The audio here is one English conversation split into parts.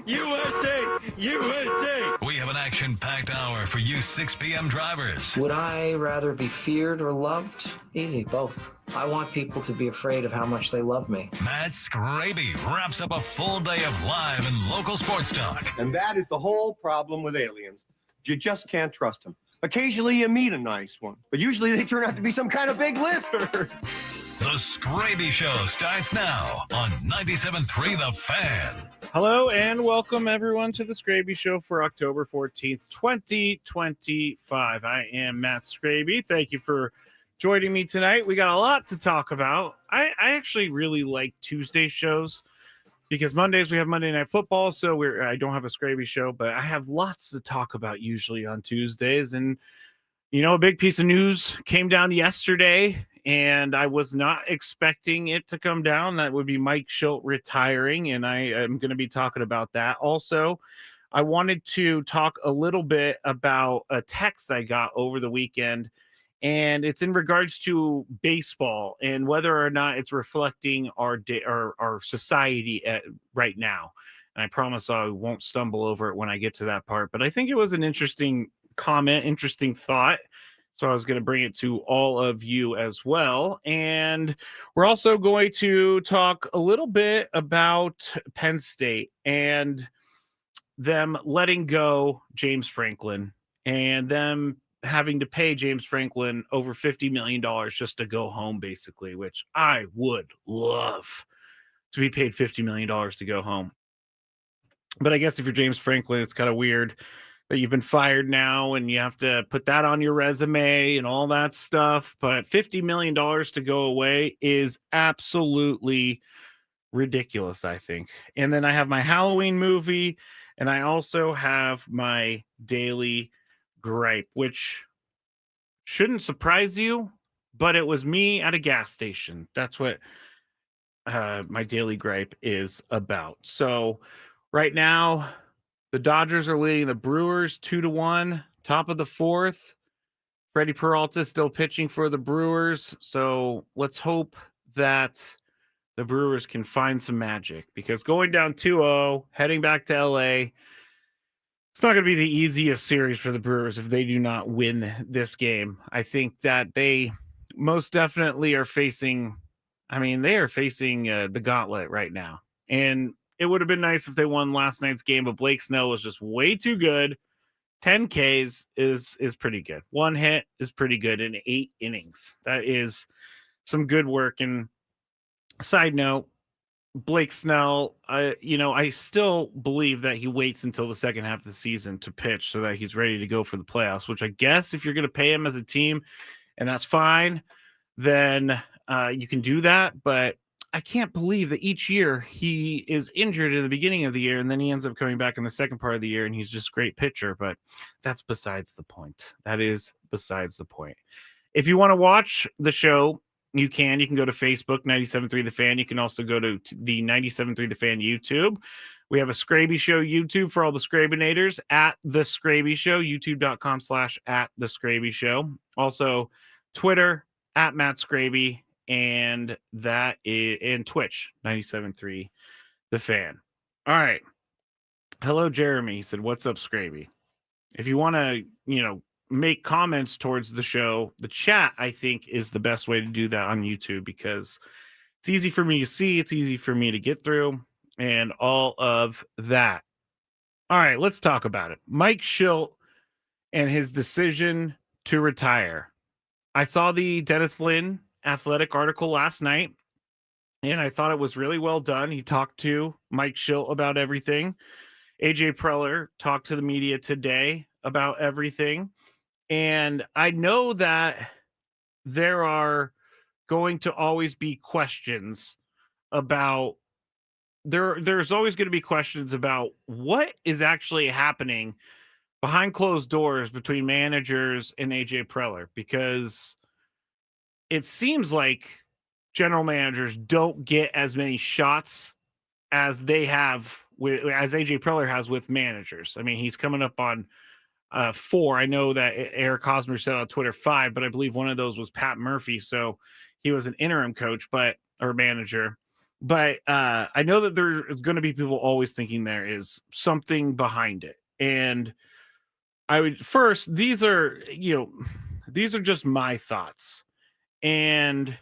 USA! USA! We have an action-packed hour for you 6 p.m. drivers. Would I rather be feared or loved? Easy, both. I want people to be afraid of how much they love me. Matt Skraby wraps up a full day of live and local sports talk. And that is the whole problem with aliens. You just can't trust them. Occasionally you meet a nice one, but usually they turn out to be some kind of big lizard. The Skraby Show starts now on 97.3 The Fan. Hello and welcome everyone to the Skraby Show for October 14th, 2025. I am Matt Skraby. Thank you for joining me tonight. We got a lot to talk about. I actually really like Tuesday shows because Mondays we have Monday Night Football, so I don't have a Skraby Show, but I have lots to talk about usually on Tuesdays. And, you know, a big piece of news came down yesterday, and I was not expecting it to come down. That would be Mike Shildt retiring, and I am going to be talking about that. Also, I wanted to talk a little bit about a text I got over the weekend, and it's in regards to baseball and whether or not it's reflecting our society right now. And I promise I won't stumble over it when I get to that part, but I think it was an interesting comment, interesting thought. So I was going to bring it to all of you as well. And we're also going to talk a little bit about Penn State and them letting go James Franklin and them having to pay James Franklin over $50 million just to go home, basically, which I would love to be paid $50 million to go home. But I guess if you're James Franklin, it's kind of weird that you've been fired now and you have to put that on your resume and all that stuff. But $50 million to go away is absolutely ridiculous, I think. And then I have my Halloween movie, and I also have my daily gripe, which shouldn't surprise you, but it was me at a gas station. That's what my daily gripe is about. So right now, the Dodgers are leading the Brewers 2-1, top of the fourth. Freddie Peralta is still pitching for the Brewers. So let's hope that the Brewers can find some magic, because going down 2-0, heading back to LA, it's not going to be the easiest series for the Brewers if they do not win this game. I think that they most definitely are facing, the gauntlet right now. And it would have been nice if they won last night's game, but Blake Snell was just way too good. 10 Ks is pretty good. One hit is pretty good in 8 innings. That is some good work. And side note, Blake Snell, I still believe that he waits until the second half of the season to pitch so that he's ready to go for the playoffs, which I guess if you're going to pay him as a team, and that's fine, then you can do that. But I can't believe that each year he is injured at the beginning of the year and then he ends up coming back in the second part of the year and he's just a great pitcher. But that's besides the point. That is besides the point. If you want to watch the show, you can go to Facebook, 97.3 The Fan. You can also go to the 97.3 The Fan YouTube. We have a Skraby Show YouTube for all the Skrabinators, at The Skraby Show, youtube.com/@The Skraby Show. Also, Twitter, at Matt Skraby, and that is in Twitch, 97.3 The Fan. All right. Hello, Jeremy. He said, "What's up, Skraby?" If you want to, make comments towards the show, the chat, I think, is the best way to do that on YouTube, because it's easy for me to see, it's easy for me to get through, and all of that. All right, let's talk about it. Mike Shildt and his decision to retire. I saw the Dennis Lin Athletic article last night, and I thought it was really well done. He talked to Mike Shildt about everything. AJ Preller talked to the media today about everything. And I know that there are going to always be questions about there's always going to be questions about what is actually happening behind closed doors between managers and AJ Preller, because it seems like general managers don't get as many shots as they have as AJ Preller has with managers. I mean, he's coming up on 4. I know that Eric Hosmer said on Twitter 5, but I believe one of those was Pat Murphy. So he was an interim coach, or manager. But I know that there's going to be people always thinking there is something behind it. And I would first, these are just my thoughts. And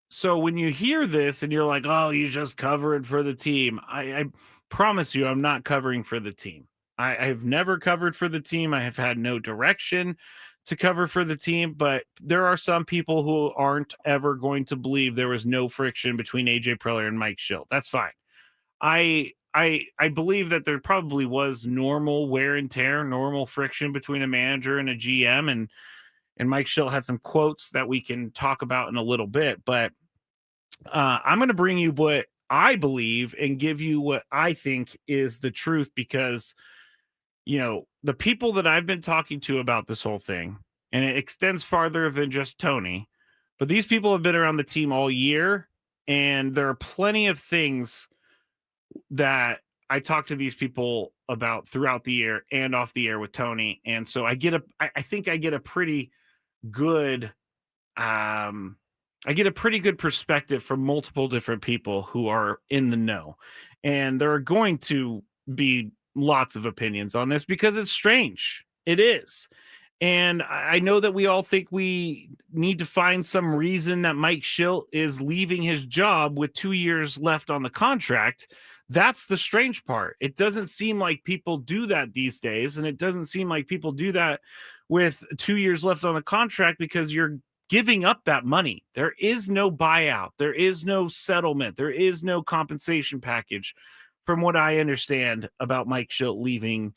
so when you hear this and you're like, oh, you just covered for the team, I promise you, I'm not covering for the team. I've never covered for the team. I have had no direction to cover for the team, but there are some people who aren't ever going to believe there was no friction between AJ Preller and Mike Shildt. That's fine. I believe that there probably was normal wear and tear, normal friction between a manager and a GM, and Mike Shildt had some quotes that we can talk about in a little bit, but I'm going to bring you what I believe and give you what I think is the truth, because the people that I've been talking to about this whole thing, and it extends farther than just Tony, but these people have been around the team all year, and there are plenty of things that I talk to these people about throughout the year and off the air with Tony. And so I think I get a pretty good perspective from multiple different people who are in the know. And there are going to be lots of opinions on this because it's strange. It is. And I know that we all think we need to find some reason that Mike Shildt is leaving his job with 2 years left on the contract. That's the strange part. It doesn't seem like people do that these days. And it doesn't seem like people do that with 2 years left on the contract, because you're giving up that money. There is no buyout. There is no settlement. There is no compensation package, from what I understand about Mike Shildt leaving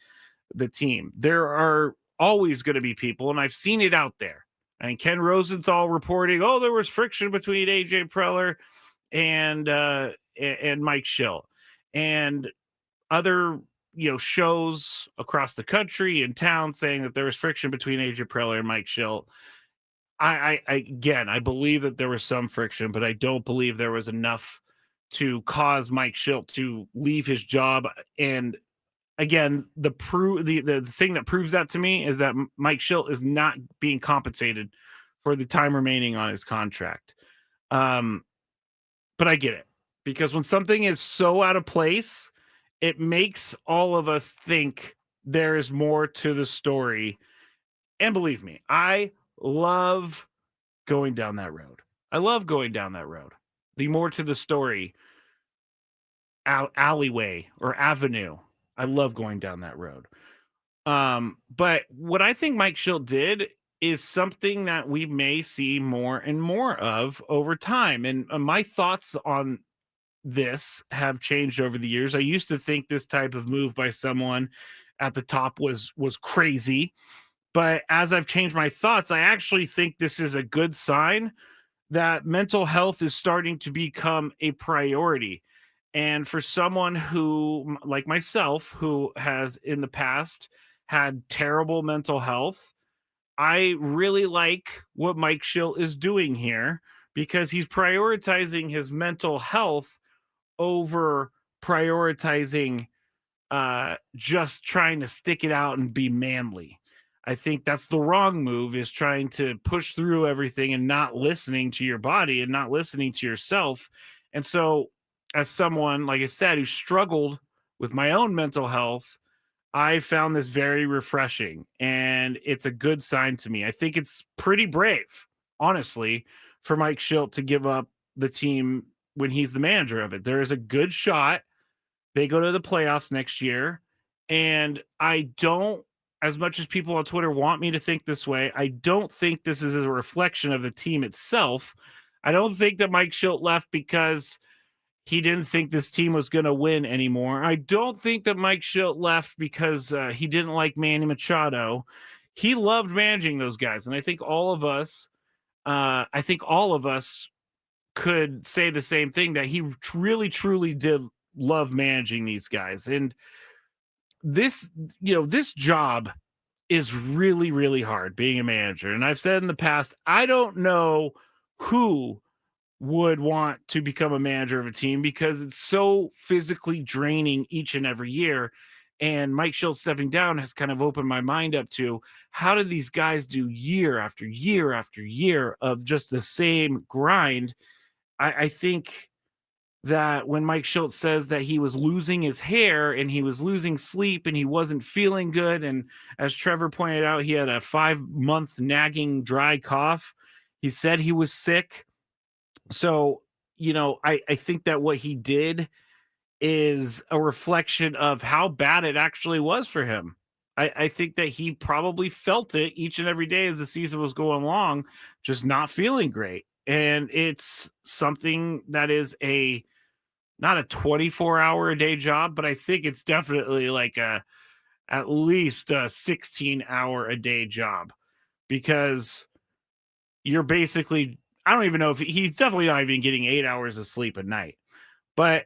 the team. There are always going to be people, and I've seen it out there. And Ken Rosenthal reporting, oh, there was friction between AJ Preller and Mike Shildt, and other shows across the country and town saying that there was friction between AJ Preller and Mike Shildt. I believe that there was some friction, but I don't believe there was enough to cause Mike Shildt to leave his job. And again, the thing that proves that to me is that Mike Shildt is not being compensated for the time remaining on his contract. But I get it, because when something is so out of place, it makes all of us think there is more to the story. And believe me, I love going down that road. I love going down that road. The more to the story alleyway or avenue. I love going down that road. But what I think Mike Shildt did is something that we may see more and more of over time. And my thoughts on this have changed over the years. I used to think this type of move by someone at the top was crazy. But as I've changed my thoughts, I actually think this is a good sign that mental health is starting to become a priority. And for someone who, like myself, who has in the past had terrible mental health, I really like what Mike Shildt is doing here, because he's prioritizing his mental health over prioritizing just trying to stick it out and be manly. I think that's the wrong move, is trying to push through everything and not listening to your body and not listening to yourself. And so, as someone, like I said, who struggled with my own mental health, I found this very refreshing, and it's a good sign to me. I think it's pretty brave, honestly, for Mike Shildt to give up the team when he's the manager of it. There is a good shot they go to the playoffs next year, and I don't, as much as people on Twitter want me to think this way, I don't think this is a reflection of the team itself. I don't think that Mike Shildt left because he didn't think this team was going to win anymore. I don't think that Mike Shildt left because he didn't like Manny Machado. He loved managing those guys, and I think all of us could say the same thing, that he really, truly did love managing these guys. And this job is really, really hard, being a manager. And I've said in the past, I don't know who would want to become a manager of a team, because it's so physically draining each and every year. And Mike Shildt stepping down has kind of opened my mind up to, how do these guys do year after year after year of just the same grind? I think that when Mike Shildt says that he was losing his hair and he was losing sleep and he wasn't feeling good, and as Trevor pointed out, he had a 5-month nagging dry cough. He said he was sick. So, I think that what he did is a reflection of how bad it actually was for him. I think that he probably felt it each and every day as the season was going along, just not feeling great. And it's something that is not a 24-hour a day job, but I think it's definitely like at least a 16-hour a day job, because you're basically, I don't even know if he's definitely not even getting 8 hours of sleep a night. But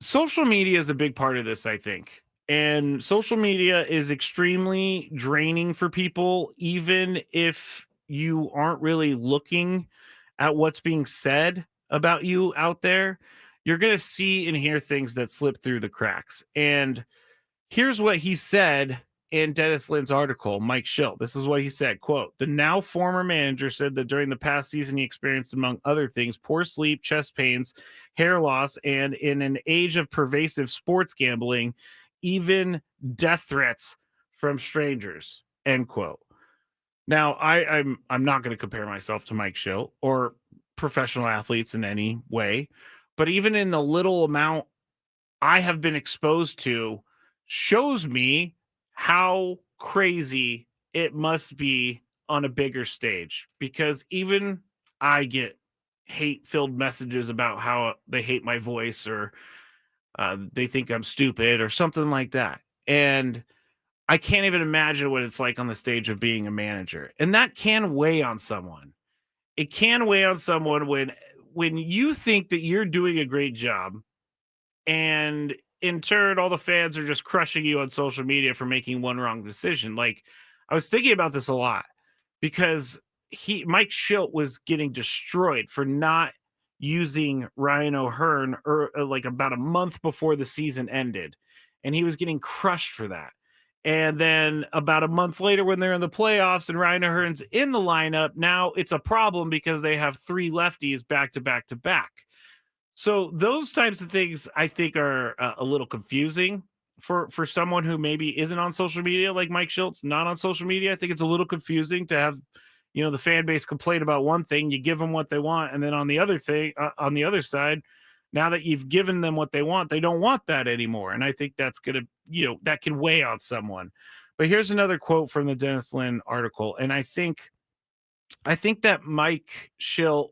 social media is a big part of this, I think. And social media is extremely draining for people, even if you aren't really looking at what's being said about you out there. You're going to see and hear things that slip through the cracks. And here's what he said in Dennis Lynn's article, Mike Shildt. This is what he said, quote, "The now former manager said that during the past season, he experienced, among other things, poor sleep, chest pains, hair loss, and in an age of pervasive sports gambling, even death threats from strangers," end quote. Now, I'm not going to compare myself to Mike Shildt or professional athletes in any way, but even in the little amount I have been exposed to shows me how crazy it must be on a bigger stage, because even I get hate-filled messages about how they hate my voice, or they think I'm stupid or something like that. And I can't even imagine what it's like on the stage of being a manager. And that can weigh on someone. It can weigh on someone when you think that you're doing a great job, and in turn, all the fans are just crushing you on social media for making one wrong decision. Like, I was thinking about this a lot, because Mike Shildt was getting destroyed for not using Ryan O'Hearn like about a month before the season ended, and he was getting crushed for that. And then about a month later, when they're in the playoffs and Ryan O'Hearn's in the lineup, now it's a problem because they have 3 lefties back to back to back. So those types of things, I think, are a little confusing for someone who maybe isn't on social media, like Mike Shildt's not on social media. I think it's a little confusing to have, the fan base complain about one thing, you give them what they want, and then on the other side, now that you've given them what they want, they don't want that anymore. And I think that's gonna, that can weigh on someone. But here's another quote from the Dennis Lynn article, and I think that Mike Shildt,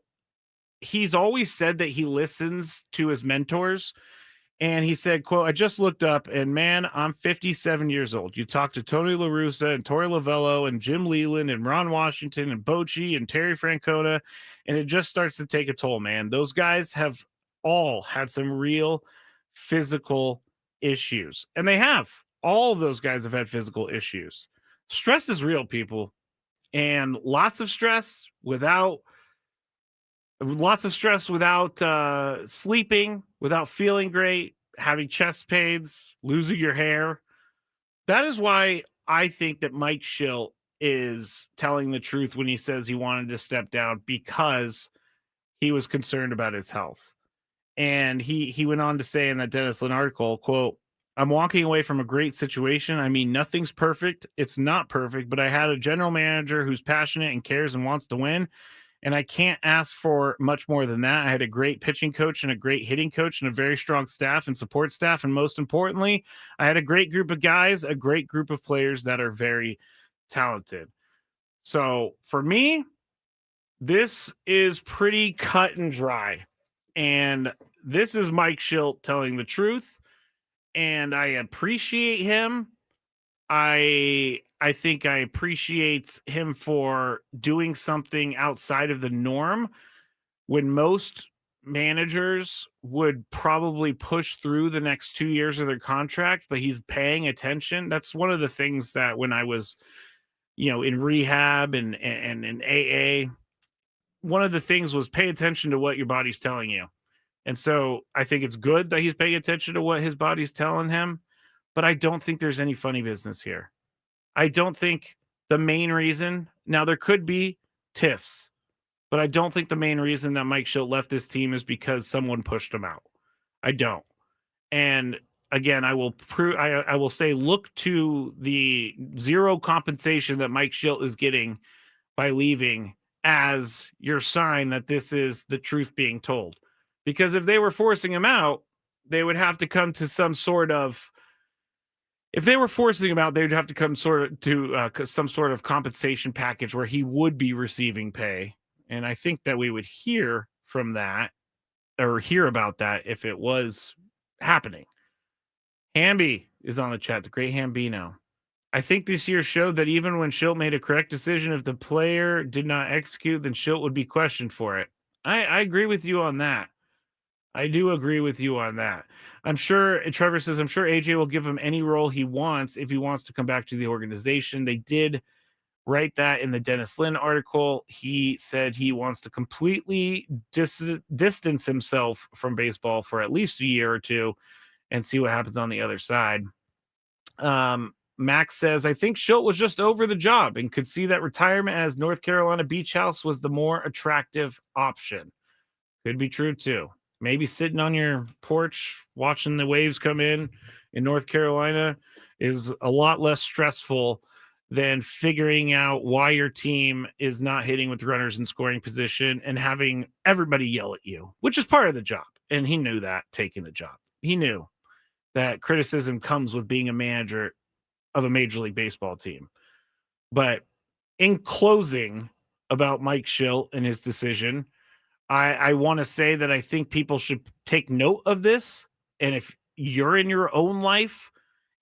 he's always said that he listens to his mentors. And he said, quote, "I just looked up, and man, I'm 57 years old. You talk to Tony La Russa and Torey Lovullo and Jim Leland and Ron Washington and Bochy and Terry Francona, and it just starts to take a toll, man. Those guys have all had some real physical issues." And they have. All of those guys have had physical issues. Stress is real, people. And lots of stress without sleeping, without feeling great, having chest pains, losing your hair. That is why I think that Mike Shildt is telling the truth when he says he wanted to step down, because he was concerned about his health. And he went on to say in that Dennis Lynn article, quote, "I'm walking away from a great situation. I mean, nothing's perfect. It's not perfect, but I had a general manager who's passionate and cares and wants to win. And I can't ask for much more than that. I had a great pitching coach and a great hitting coach and a very strong staff and support staff. And most importantly, I had a great group of guys, a great group of players that are very talented." So for me, this is pretty cut and dry. And this is Mike Shildt telling the truth. And I appreciate him. I think I appreciate him for doing something outside of the norm, when most managers would probably push through the next 2 years of their contract, but he's paying attention. That's one of the things that when I was, in rehab and in AA, one of the things was pay attention to what your body's telling you. And so I think it's good that he's paying attention to what his body's telling him, but I don't think there's any funny business here. I don't think the main reason, now there could be tiffs. but I don't think the main reason that Mike Shildt left this team is because someone pushed him out. I don't. And again, I will say, look to the zero compensation that Mike Shildt is getting by leaving as your sign that this is the truth being told. Because if they were forcing him out, they would have to come to some sort of. If they were forcing him out, they would have to come to some sort of compensation package where he would be receiving pay. And I think that we would hear from that or hear about that if it was happening. Hamby is on the chat, the great Hambino. I think this year showed that even when Shildt made a correct decision, if the player did not execute, then Shildt would be questioned for it. I agree with you on that. I do agree with you on that. I'm sure, Trevor says, I'm sure AJ will give him any role he wants if he wants to come back to the organization. They did write that in the Dennis Lin article. He said he wants to completely distance himself from baseball for at least a year or two and see what happens on the other side. Max says, I think Shildt was just over the job and could see that retirement as North Carolina Beach House was the more attractive option. Could be true too. Maybe sitting on your porch watching the waves come in North Carolina is a lot less stressful than figuring out why your team is not hitting with runners in scoring position and having everybody yell at you, which is part of the job. And he knew that taking the job. He knew that criticism comes with being a manager of a Major League Baseball team. But in closing about Mike Shildt and his decision, I want to say that I think people should take note of this. And if you're in your own life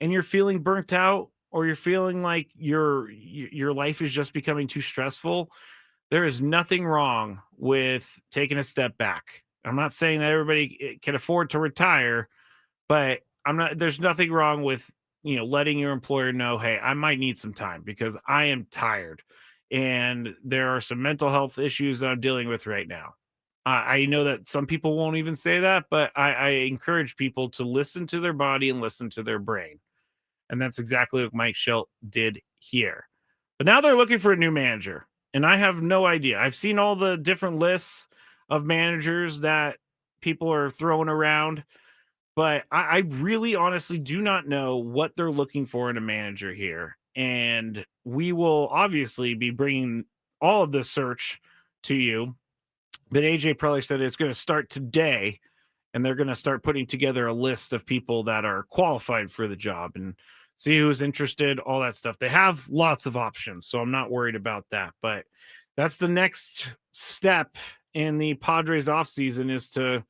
and you're feeling burnt out or you're feeling like your life is just becoming too stressful, there is nothing wrong with taking a step back. I'm not saying that everybody can afford to retire, but there's nothing wrong with, letting your employer know, hey, I might need some time because I am tired and there are some mental health issues that I'm dealing with right now. I know that some people won't even say that, but I encourage people to listen to their body and listen to their brain. And that's exactly what Mike Shildt did here. But now they're looking for a new manager. And I have no idea. I've seen all the different lists of managers that people are throwing around. But I really honestly do not know what they're looking for in a manager here. And we will obviously be bringing all of this search to you. But AJ probably said it's going to start today, and they're going to start putting together a list of people that are qualified for the job and see who's interested, all that stuff. They have lots of options, so I'm not worried about that. But that's the next step in the Padres offseason is to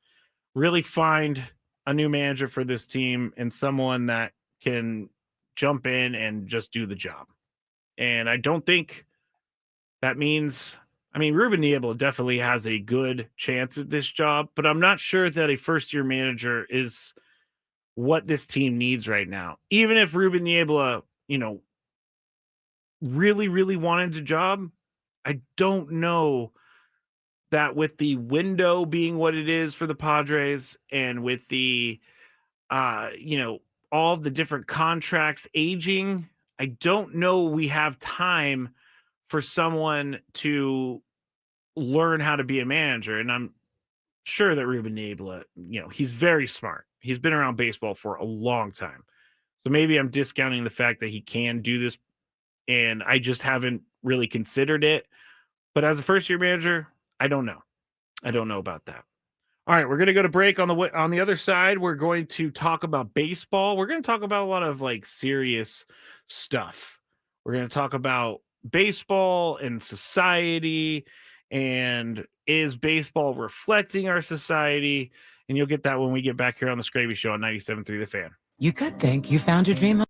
really find a new manager for this team and someone that can jump in and just do the job. And I don't think that means... Ruben Niebla definitely has a good chance at this job, but I'm not sure that a first-year manager is what this team needs right now. Even if Ruben Niebla, really, really wanted the job, I don't know that with the window being what it is for the Padres and with the, all of the different contracts aging, I don't know we have time for someone to learn how to be a manager. And I'm sure that Ruben Niebla, he's very smart. He's been around baseball for a long time. So maybe I'm discounting the fact that he can do this and I just haven't really considered it. But as a first-year manager, I don't know. I don't know about that. All right, we're going to go to break. On the other side, we're going to talk about baseball. We're going to talk about a lot of serious stuff. We're going to talk about baseball and society, and is baseball reflecting our society? And you'll get that when we get back here on the Skraby Show on 97.3 The Fan. You could think you found your dream home.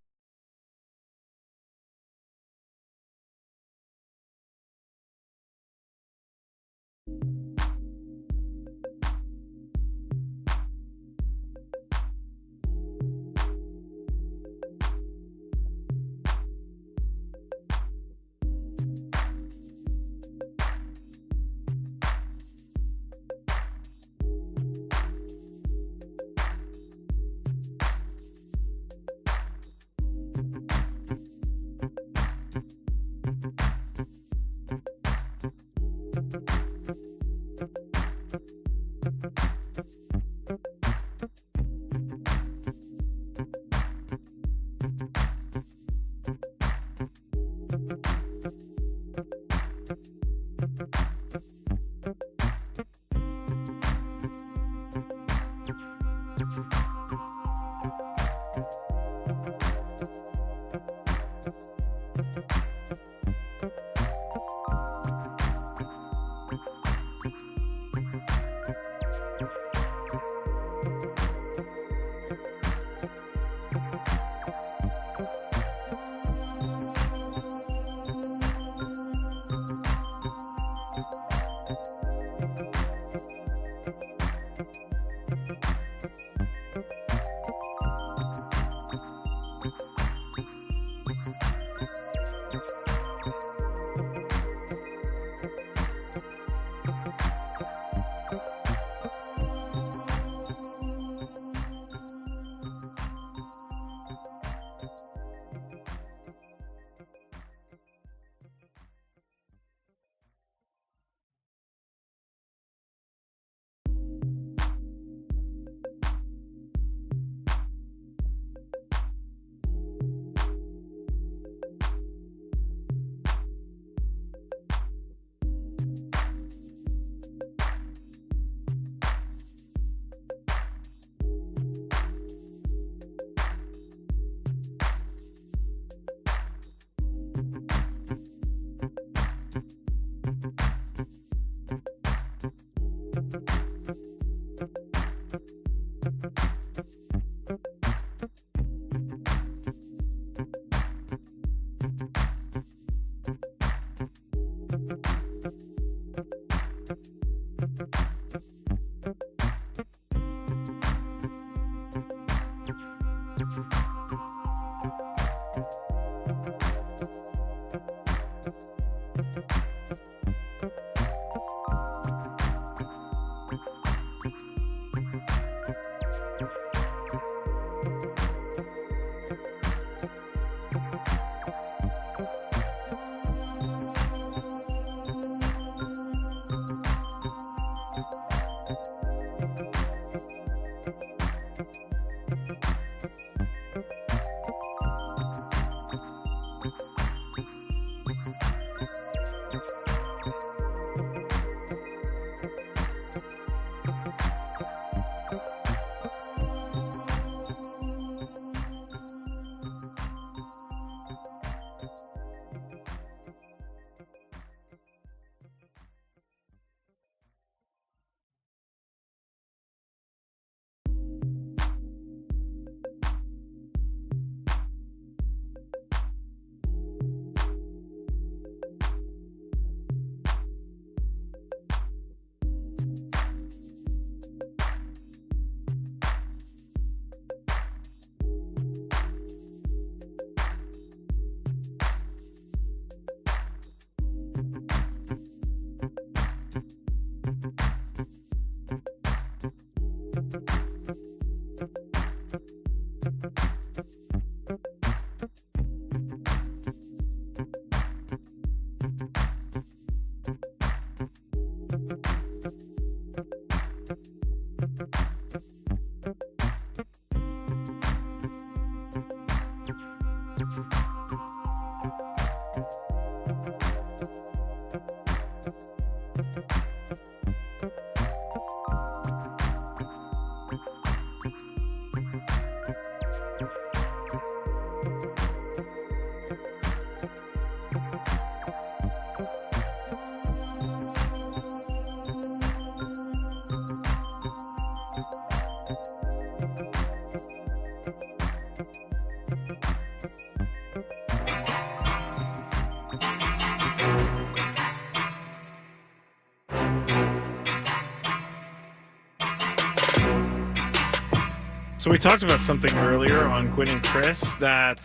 So we talked about something earlier on Quinn and Chris that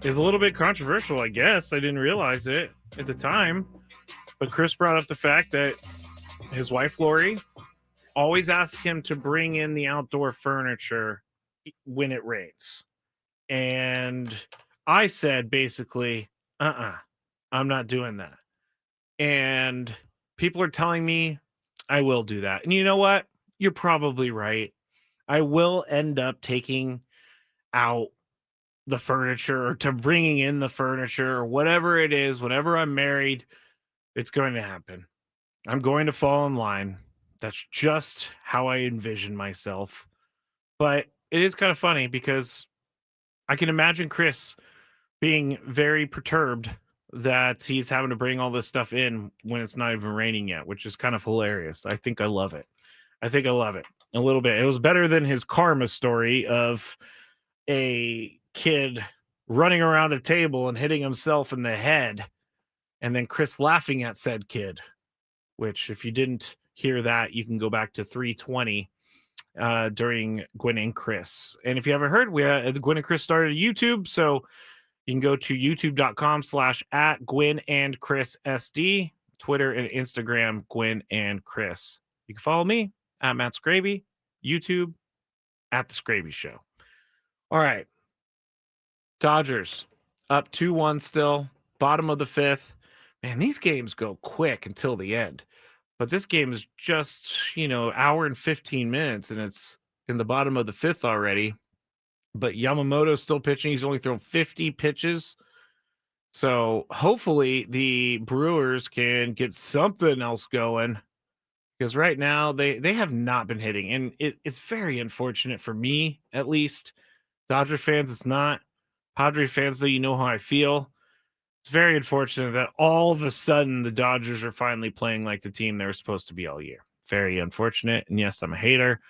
is a little bit controversial, I guess. I didn't realize it at the time. But Chris brought up the fact that his wife, Lori, always asks him to bring in the outdoor furniture when it rains. And I said, basically, I'm not doing that. And people are telling me I will do that. And you know what? You're probably right. I will end up taking out the furniture or to bringing in the furniture or whatever it is, whenever I'm married, it's going to happen. I'm going to fall in line. That's just how I envision myself. But it is kind of funny because I can imagine Chris being very perturbed that he's having to bring all this stuff in when it's not even raining yet, which is kind of hilarious. I think I love it. I love it a little bit. It was better than his karma story of a kid running around a table and hitting himself in the head, and then Chris laughing at said kid, which if you didn't hear that, you can go back to 320 during Gwen and Chris. And if you haven't heard, Gwen and Chris started a YouTube, so you can go to youtube.com/@Gwen and Chris SD, Twitter and Instagram, Gwen and Chris. You can follow me at Matt Skraby, YouTube at The Skraby Show. All right. Dodgers up 2-1 still, bottom of the fifth. Man, these games go quick until the end. But this game is just, hour and 15 minutes, and it's in the bottom of the fifth already. But Yamamoto's still pitching. He's only thrown 50 pitches. So hopefully the Brewers can get something else going, because right now they have not been hitting. And it's very unfortunate for me, at least. Dodger fans, it's not. Padre fans, though, you know how I feel. It's very unfortunate that all of a sudden the Dodgers are finally playing like the team they were supposed to be all year. Very unfortunate. And yes, I'm a hater,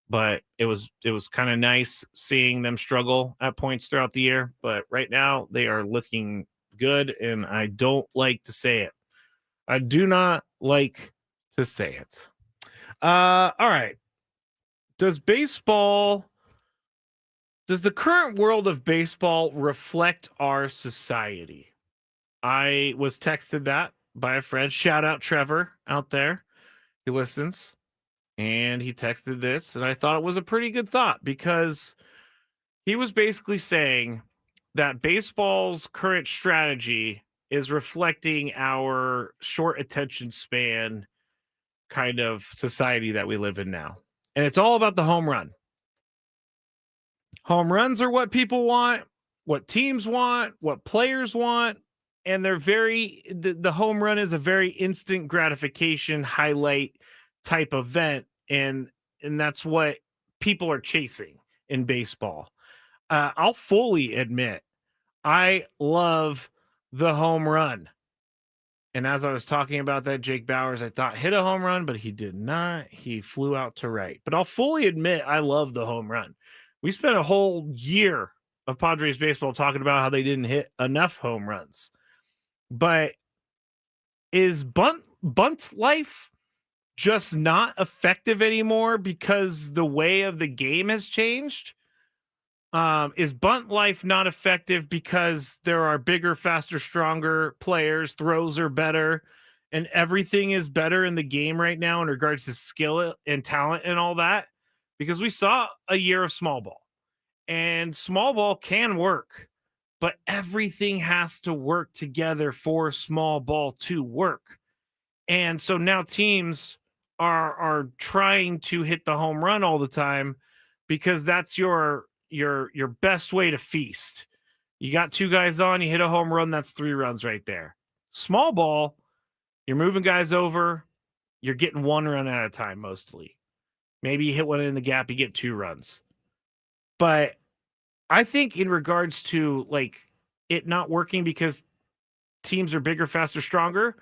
but it was kind of nice seeing them struggle at points throughout the year. But right now they are looking good, and I don't like to say it. I do not like to say it. All right. Does the current world of baseball reflect our society? I was texted that by a friend. Shout out Trevor out there. He listens. And he texted this, and I thought it was a pretty good thought, because he was basically saying that baseball's current strategy is reflecting our short attention span kind of society that we live in now. And it's all about the home run. Home runs are what people want, what teams want, what players want. And they're the home run is a very instant gratification highlight type event. And that's what people are chasing in baseball. I'll fully admit, I love the home run. And as I was talking about that, Jake Bauers, I thought hit a home run, but he did not. He flew out to right. But I'll fully admit, I love the home run. We spent a whole year of Padres baseball talking about how they didn't hit enough home runs. But is bunt life just not effective anymore because the way of the game has changed? Is bunt life not effective because there are bigger, faster, stronger players, throws are better, and everything is better in the game right now in regards to skill and talent and all that? Because we saw a year of small ball, and small ball can work, but everything has to work together for small ball to work. And so now teams are trying to hit the home run all the time, because that's your best way to feast. You got two guys on, you hit a home run, that's 3 runs right there. Small ball, you're moving guys over, you're getting 1 run at a time mostly. Maybe you hit one in the gap, you get 2 runs. But I think in regards to like it not working because teams are bigger, faster, stronger,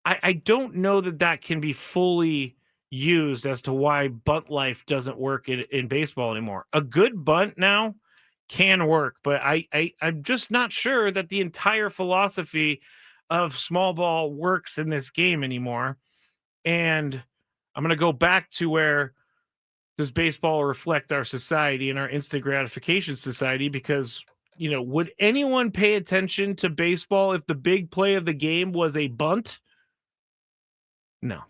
I don't know that can be fully used as to why bunt life doesn't work in baseball anymore. A good bunt now can work, but I'm just not sure that the entire philosophy of small ball works in this game anymore. And I'm going to go back to where does baseball reflect our society and our instant gratification society? Because, would anyone pay attention to baseball if the big play of the game was a bunt? No.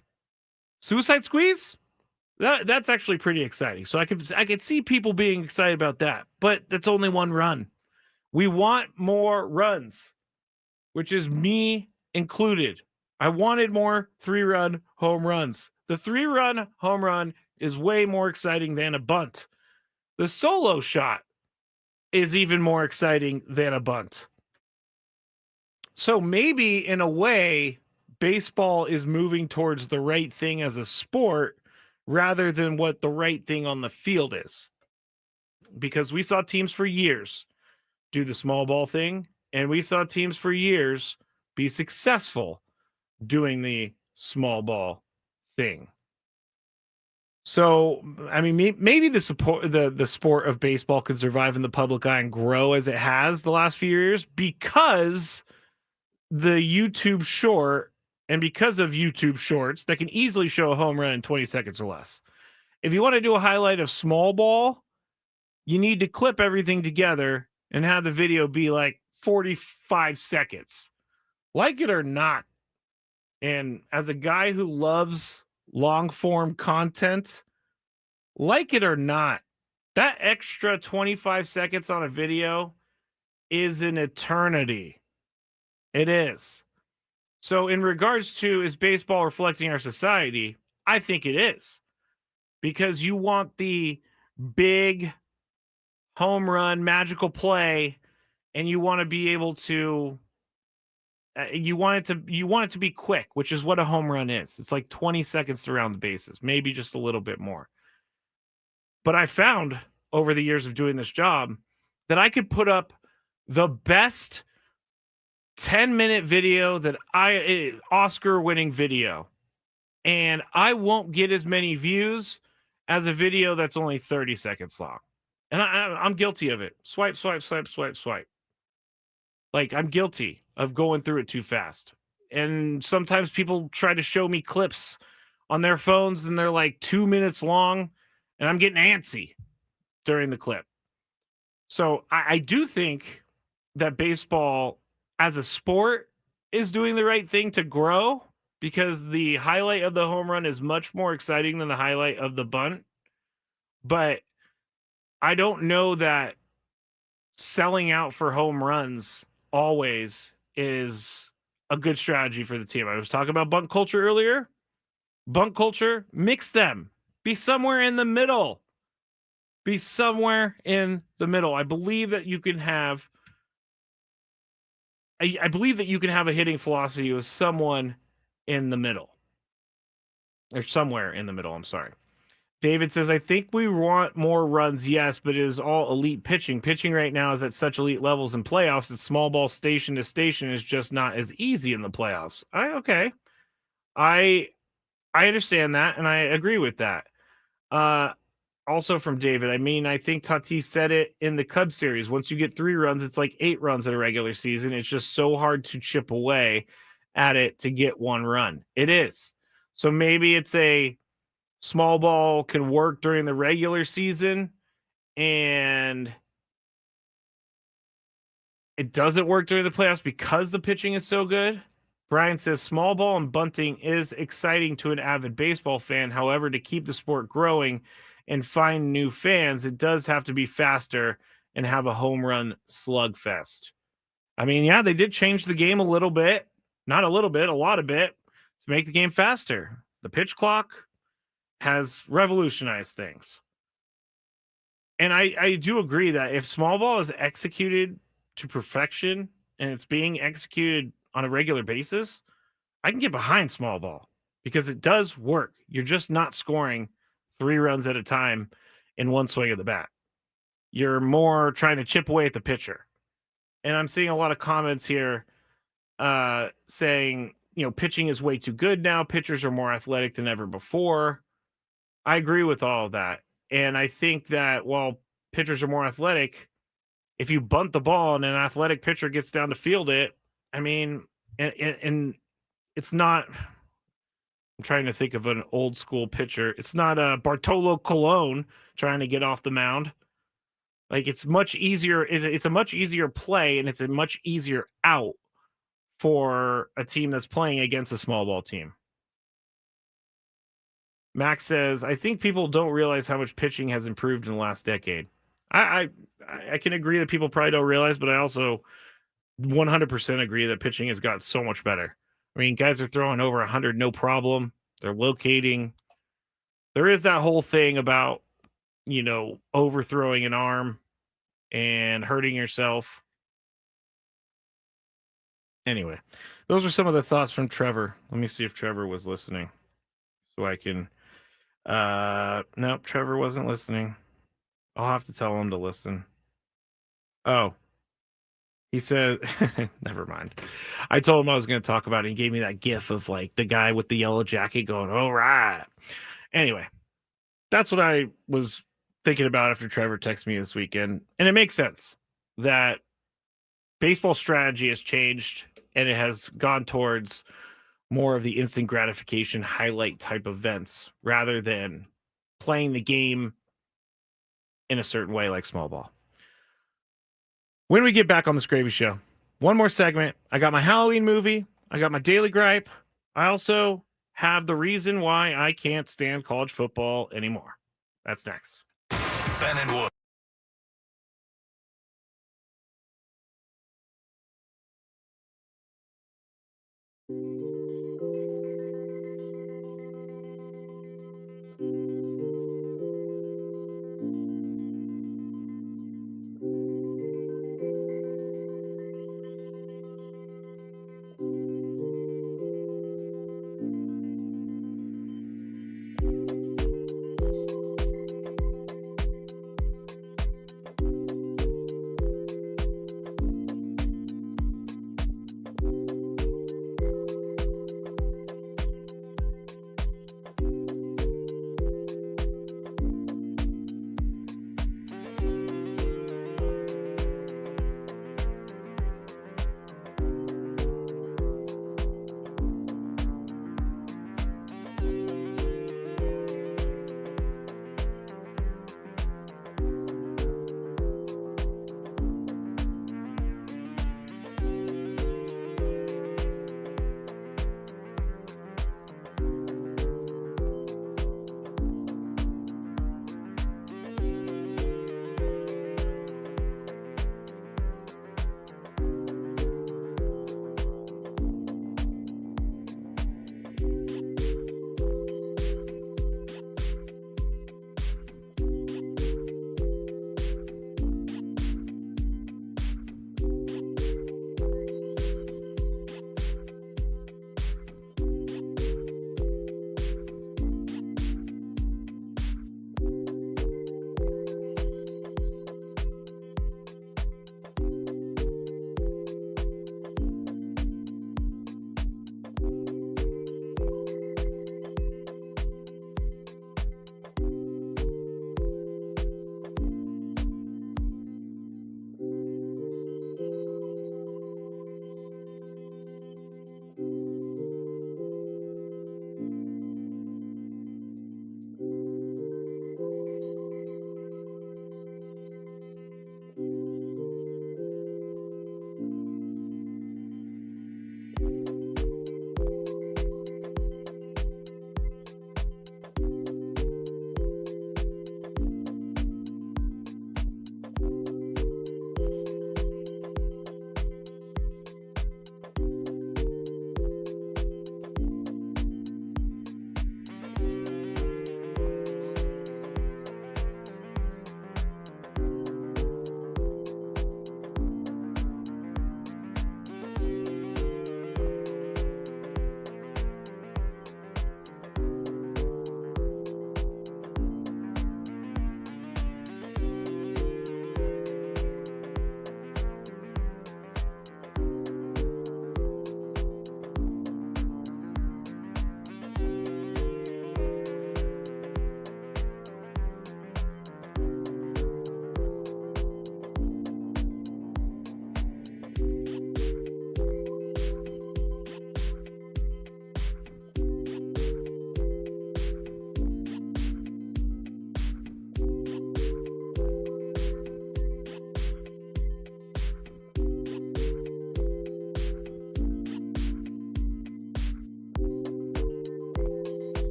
Suicide squeeze? That's actually pretty exciting. So I could see people being excited about that, but that's only 1 run. We want more runs, which is me included. I wanted more 3-run home runs. The 3-run home run is way more exciting than a bunt. The solo shot is even more exciting than a bunt. So maybe in a way, baseball is moving towards the right thing as a sport rather than what the right thing on the field is. because we saw teams for years do the small ball thing, and we saw teams for years be successful doing the small ball thing. So, I mean, maybe the sport of baseball could survive in the public eye and grow as it has the last few years because the YouTube short and because of YouTube shorts that can easily show a home run in 20 seconds or less. If you want to do a highlight of small ball, you need to clip everything together and have the video be like 45 seconds. Like it or not. And as a guy who loves long form content, like it or not, that extra 25 seconds on a video is an eternity. It is. So in regards to, is baseball reflecting our society? I think it is. Because you want the big home run, magical play, and you want to be able to you want it to be quick, which is what a home run is. It's like 20 seconds to round the bases, maybe just a little bit more. But I found over the years of doing this job that I could put up the best 10-minute video Oscar-winning video, and I won't get as many views as a video that's only 30 seconds long. And I'm guilty of it. Swipe, swipe, swipe, swipe, swipe. Like, I'm guilty of going through it too fast. And sometimes people try to show me clips on their phones and they're like 2 minutes long, and I'm getting antsy during the clip. So I do think that baseball as a sport is doing the right thing to grow, because the highlight of the home run is much more exciting than the highlight of the bunt. But I don't know that selling out for home runs always is a good strategy for the team. I was talking about bunt culture earlier. Bunt culture, mix them. Be somewhere in the middle. Be somewhere in the middle. I believe that you can have a hitting philosophy with someone in the middle. Or somewhere in the middle, I'm sorry. David says, I think we want more runs, yes, but it is all elite pitching. Pitching right now is at such elite levels in playoffs that small ball station to station is just not as easy in the playoffs. Okay. I understand that, and I agree with that. Also from David, I mean, I think Tatis said it in the Cubs series. Once you get 3 runs, it's like 8 runs in a regular season. It's just so hard to chip away at it to get 1 run. It is. So maybe it's a small ball can work during the regular season and it doesn't work during the playoffs because the pitching is so good. Brian says small ball and bunting is exciting to an avid baseball fan. However, to keep the sport growing and find new fans, it does have to be faster and have a home run slugfest. I mean, yeah, they did change the game a little bit. Not a little bit, a lot of bit to make the game faster. The pitch clock has revolutionized things. And I do agree that if small ball is executed to perfection and it's being executed on a regular basis, I can get behind small ball because it does work. You're just not scoring 3 runs at a time in one swing of the bat. You're more trying to chip away at the pitcher. And I'm seeing a lot of comments here saying, pitching is way too good now. Pitchers are more athletic than ever before. I agree with all of that. And I think that while pitchers are more athletic, if you bunt the ball and an athletic pitcher gets down to field it, I mean, and it's not, I'm trying to think of an old school pitcher. It's not Bartolo Colon trying to get off the mound. Like, it's much easier. It's a much easier play, and it's a much easier out for a team that's playing against a small ball team. Max says, I think people don't realize how much pitching has improved in the last decade. I can agree that people probably don't realize, but I also 100% agree that pitching has got so much better. I mean, guys are throwing over 100, no problem. They're locating. There is that whole thing about, overthrowing an arm and hurting yourself. Anyway, those are some of the thoughts from Trevor. Let me see if Trevor was listening so I can. Nope, Trevor wasn't listening. I'll have to tell him to listen. Oh, he said, never mind. I told him I was going to talk about it. He gave me that gif of like the guy with the yellow jacket going, all right. Anyway, that's what I was thinking about after Trevor texted me this weekend. And it makes sense that baseball strategy has changed and it has gone towards more of the instant gratification highlight type events rather than playing the game in a certain way like small ball. When we get back on the Skraby Show, one more segment. I got my Halloween movie. I got my daily gripe. I also have the reason why I can't stand college football anymore. That's next. Ben and Wood.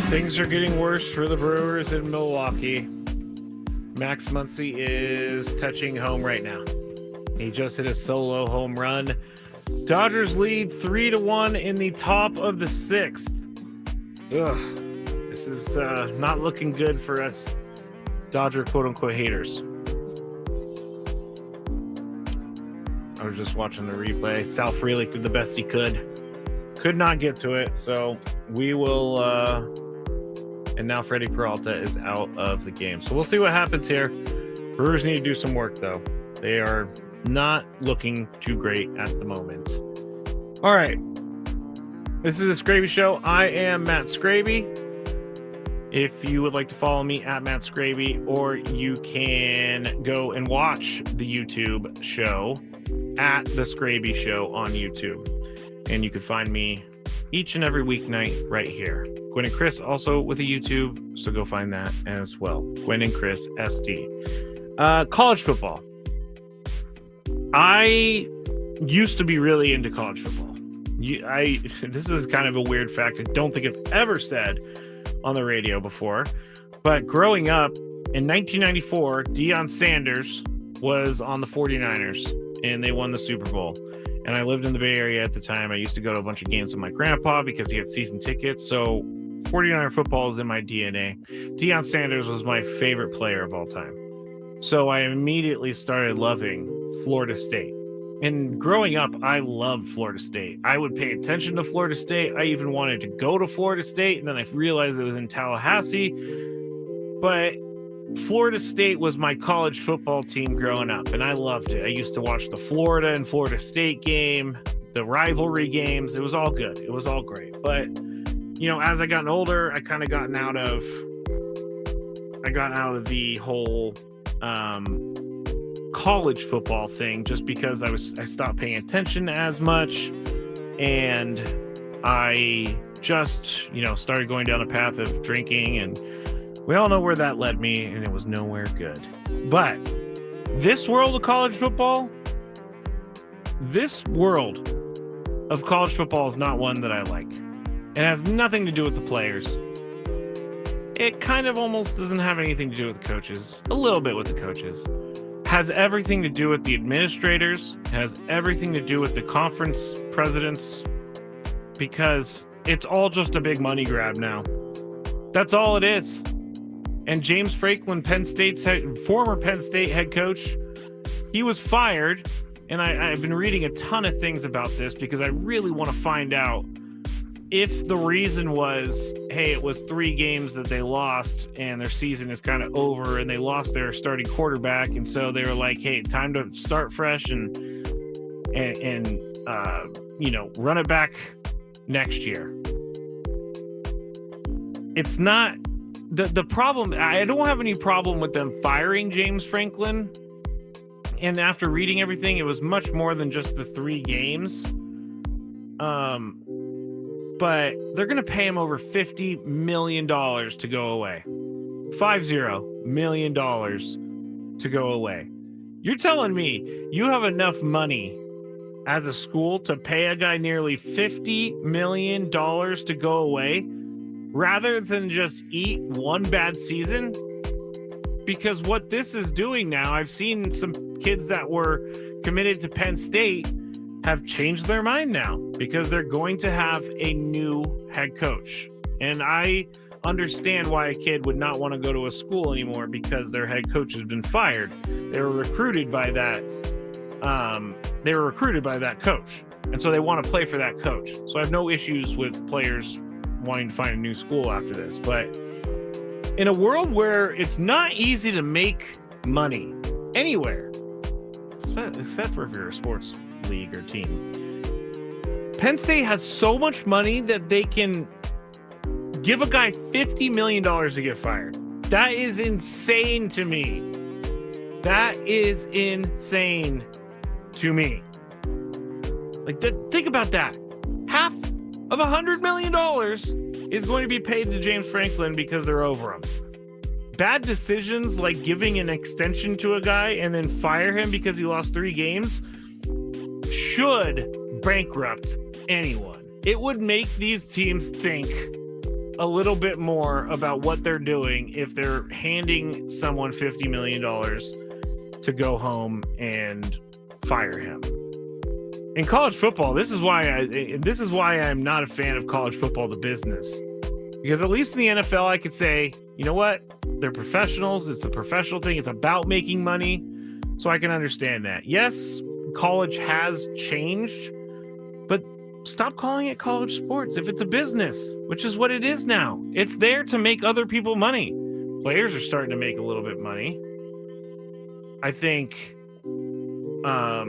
Things are getting worse for the Brewers in Milwaukee. Max Muncy is touching home right now. He just hit a solo home run. Dodgers lead 3-1 in the top of the 6th. Ugh. This is not looking good for us Dodger quote-unquote haters. I was just watching the replay. Sal Frelick did the best he could. Could not get to it, so we will... And now Freddie Peralta is out of the game. So we'll see what happens here. Brewers need to do some work, though. They are not looking too great at the moment. All right. This is the Skraby Show. I am Matt Skraby. If you would like to follow me at Matt Skraby, or you can go and watch the YouTube show at the Skraby Show on YouTube. And you can find me each and every weeknight right here. Gwen and Chris also with a YouTube, so go find that as well. Gwen and Chris SD. College football. I used to be really into college football. This is kind of a weird fact. I don't think I've ever said on the radio before, but growing up in 1994, Deion Sanders was on the 49ers and they won the Super Bowl. And I lived in the Bay Area at the time. I used to go to a bunch of games with my grandpa because he had season tickets. So 49er football is in my DNA. Deion Sanders was my favorite player of all time. So I immediately started loving Florida State. And growing up, I loved Florida State. I would pay attention to Florida State. I even wanted to go to Florida State. And then I realized it was in Tallahassee. But Florida State was my college football team growing up, and I loved it. I used to watch the Florida and Florida State game, the rivalry games. It was all good. It was all great. But, you know, as I gotten older, I kind of gotten out of the whole college football thing just because I stopped paying attention as much, and I just, you know, started going down a path of drinking, and we all know where that led me, and it was nowhere good. But this world of college football is not one that I like. It has nothing to do with the players. It kind of almost doesn't have anything to do with the coaches. A little bit with the coaches. Has everything to do with the administrators. Has everything to do with the conference presidents. Because it's all just a big money grab now. That's all it is. And James Franklin, former Penn State head coach, he was fired. And I've been reading a ton of things about this because I really want to find out if the reason was, hey, it was 3 games that they lost and their season is kind of over and they lost their starting quarterback. And so they were like, hey, time to start fresh and you know, run it back next year. It's not... The problem, I don't have any problem with them firing James Franklin. And after reading everything, it was much more than just the 3 games. But they're going to pay him over $50 million to go away. $50 million to go away. You're telling me you have enough money as a school to pay a guy nearly $50 million to go away rather than just eat one bad season? Because what this is doing now, I've seen some kids that were committed to Penn State have changed their mind now because they're going to have a new head coach. And I understand why a kid would not want to go to a school anymore because their head coach has been fired. They were recruited by that. They were recruited by that coach. And so they want to play for that coach. So I have no issues with players wanting to find a new school after this. But in a world where it's not easy to make money anywhere, except for if you're a sports league or team, Penn State has so much money that they can give a guy $50 million to get fired. That is insane to me. That is insane to me. Like, think about that. Half of $100 million is going to be paid to James Franklin because they're over him. Bad decisions like giving an extension to a guy and then fire him because he lost 3 games should bankrupt anyone. It would make these teams think a little bit more about what they're doing if they're handing someone $50 million to go home and fire him. In college football, this is why I'm not a fan of college football, the business. Because at least in the NFL, I could say, you know what? They're professionals. It's a professional thing. It's about making money. So I can understand that. Yes, college has changed, but stop calling it college sports if it's a business, which is what it is now. It's there to make other people money. Players are starting to make a little bit money. I think, I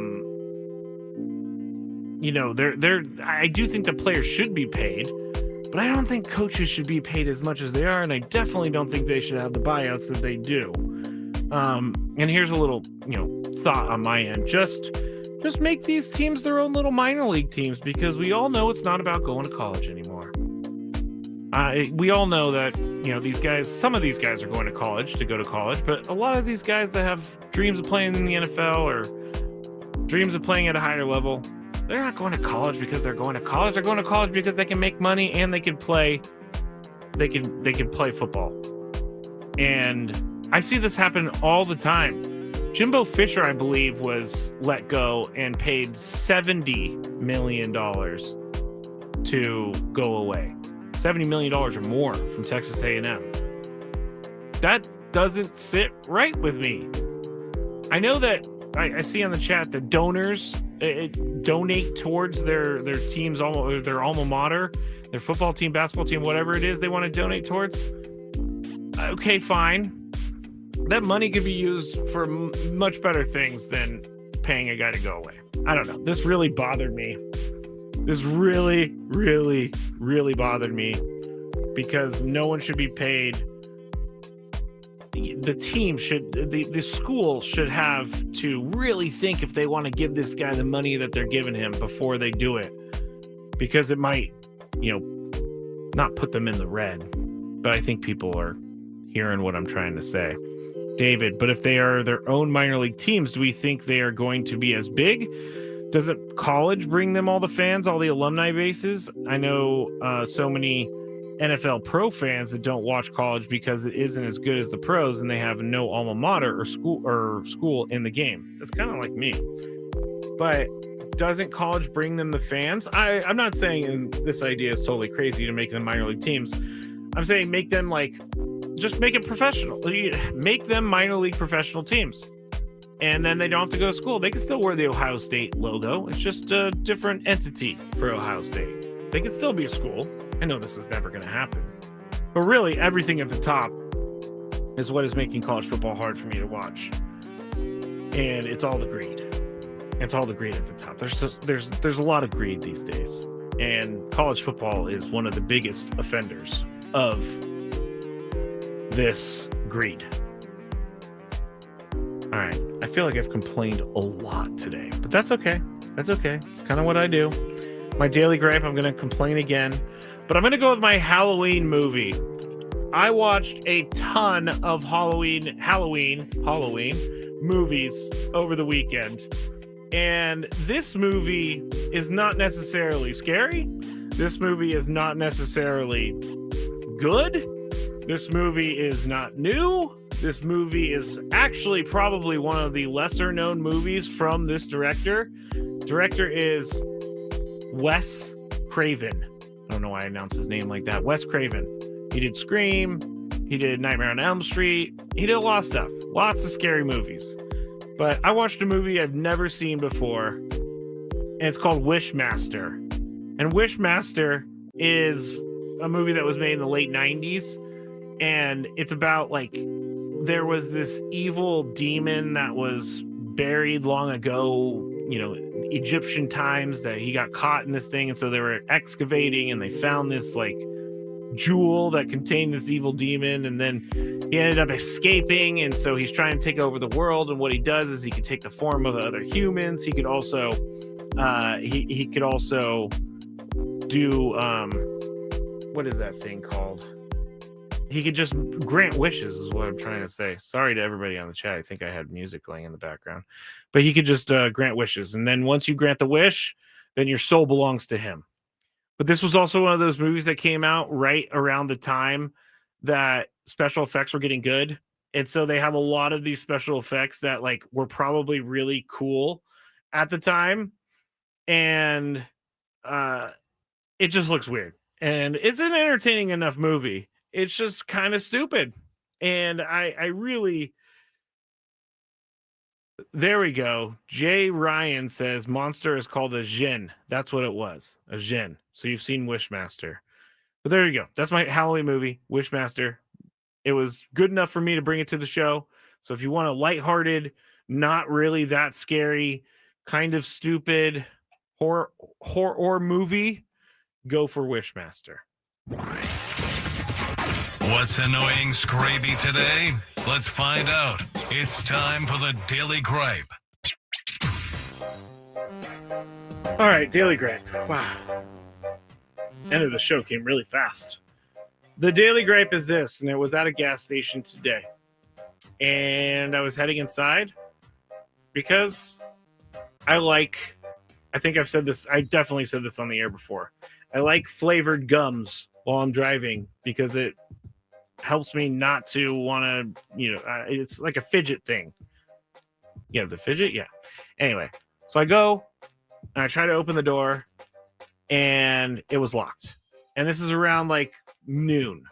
do think the players should be paid, but I don't think coaches should be paid as much as they are, and I definitely don't think they should have the buyouts that they do. And here's a little, thought on my end. Just make these teams their own little minor league teams, because we all know it's not about going to college anymore. We all know that, some of these guys are going to college to go to college, but a lot of these guys that have dreams of playing in the NFL or dreams of playing at a higher level, they're not going to college because they're going to college. They're going to college because they can make money and they can play football. And I see this happen all the time. Jimbo Fisher, I believe, was let go and paid $70 million to go away. $70 million or more from Texas A&M. That doesn't sit right with me. I know that I see on the chat that donors donate towards their team's their alma mater, their football team, basketball team, whatever it is they want to donate towards. Okay, fine. That money could be used for much better things than paying a guy to go away. I don't know. This really bothered me. This really, really, really bothered me, because no one should be paid. The team the school should have to really think if they want to give this guy the money that they're giving him before they do it, because it might, not put them in the red. But I think people are hearing what I'm trying to say. David, but if they are their own minor league teams, do we think they are going to be as big? Doesn't college bring them all the fans, all the alumni bases? I know so many NFL pro fans that don't watch college because it isn't as good as the pros, and they have no alma mater or school in the game. That's kind of like me. But doesn't college bring them the fans? I'm not saying this idea is totally crazy to make them minor league teams. I'm saying make them just make it professional. Make them minor league professional teams. And then they don't have to go to school. They can still wear the Ohio State logo. It's just a different entity for Ohio State. They can still be a school. I know this is never going to happen. But really, everything at the top is what is making college football hard for me to watch. And it's all the greed. It's all the greed at the top. There's a lot of greed these days. And college football is one of the biggest offenders of this greed. All right. I feel like I've complained a lot today, but that's okay. That's okay. It's kind of what I do. My daily gripe, I'm going to complain again, but I'm going to go with my Halloween movie. I watched a ton of Halloween movies over the weekend, and this movie is not necessarily scary. This movie is not necessarily good. This movie is not new. This movie is actually probably one of the lesser known movies from this director. Director is Wes Craven. I don't know why I announced his name like that. Wes Craven. He did Scream. He did Nightmare on Elm Street. He did a lot of stuff. Lots of scary movies. But I watched a movie I've never seen before, and it's called Wishmaster. And Wishmaster is a movie that was made in the late 90s, and it's about there was this evil demon that was buried long ago, Egyptian times, that he got caught in this thing. And so they were excavating and they found this jewel that contained this evil demon. And then he ended up escaping. And so he's trying to take over the world. And what he does is he can take the form of other humans. He could also, he could also do, what is that thing called? He could just grant wishes is what I'm trying to say. Sorry to everybody on the chat. I think I had music playing in the background. But he could just grant wishes. And then once you grant the wish, then your soul belongs to him. But this was also one of those movies that came out right around the time that special effects were getting good. And so they have a lot of these special effects that like were probably really cool at the time. And it just looks weird. And it's an entertaining enough movie. It's just kind of stupid. And I really... There we go. Jay Ryan says monster is called a Jinn. That's what it was. A Jinn. So you've seen Wishmaster. But there you go. That's my Halloween movie, Wishmaster. It was good enough for me to bring it to the show. So if you want a lighthearted, not really that scary, kind of stupid horror movie, go for Wishmaster. What's annoying Skraby today? Let's find out. It's time for the Daily Gripe. All right, Daily Gripe. Wow. End of the show came really fast. The Daily Gripe is this, and it was at a gas station today. And I was heading inside because I think I've said this, I definitely said this on the air before. I like flavored gums while I'm driving because it helps me not to want to, it's like a fidget thing. Yeah, the fidget? Yeah. Anyway, so I go and I try to open the door and it was locked. And this is around like noon.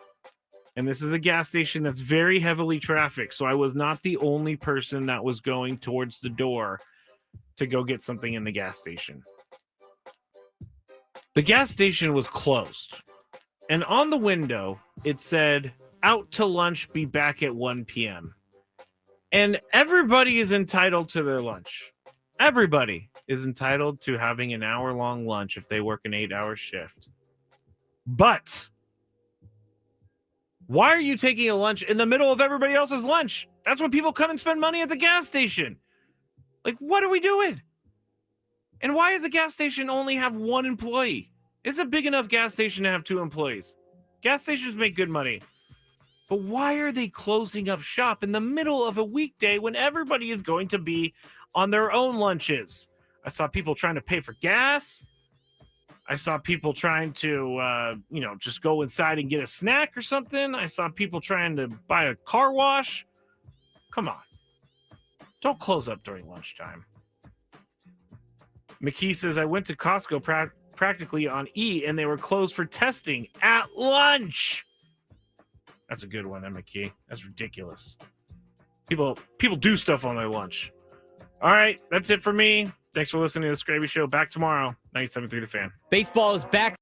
And this is a gas station that's very heavily trafficked. So I was not the only person that was going towards the door to go get something in the gas station. The gas station was closed. And on the window, it said, "Out to lunch, be back at 1 p.m. And everybody is entitled to their lunch. Everybody is entitled to having an hour-long lunch if they work an 8-hour shift. But why are you taking a lunch in the middle of everybody else's lunch? That's when people come and spend money at the gas station. Like, what are we doing? And why does a gas station only have one employee? It's a big enough gas station to have 2 employees. Gas stations make good money. But why are they closing up shop in the middle of a weekday when everybody is going to be on their own lunches? I saw people trying to pay for gas. I saw people trying to, just go inside and get a snack or something. I saw people trying to buy a car wash. Come on. Don't close up during lunchtime. McKee says, I went to Costco practically on E and they were closed for testing at lunch. That's a good one, McKee. That's ridiculous. People do stuff on their lunch. All right, that's it for me. Thanks for listening to the Skraby Show. Back tomorrow, 97.3 The Fan. Baseball is back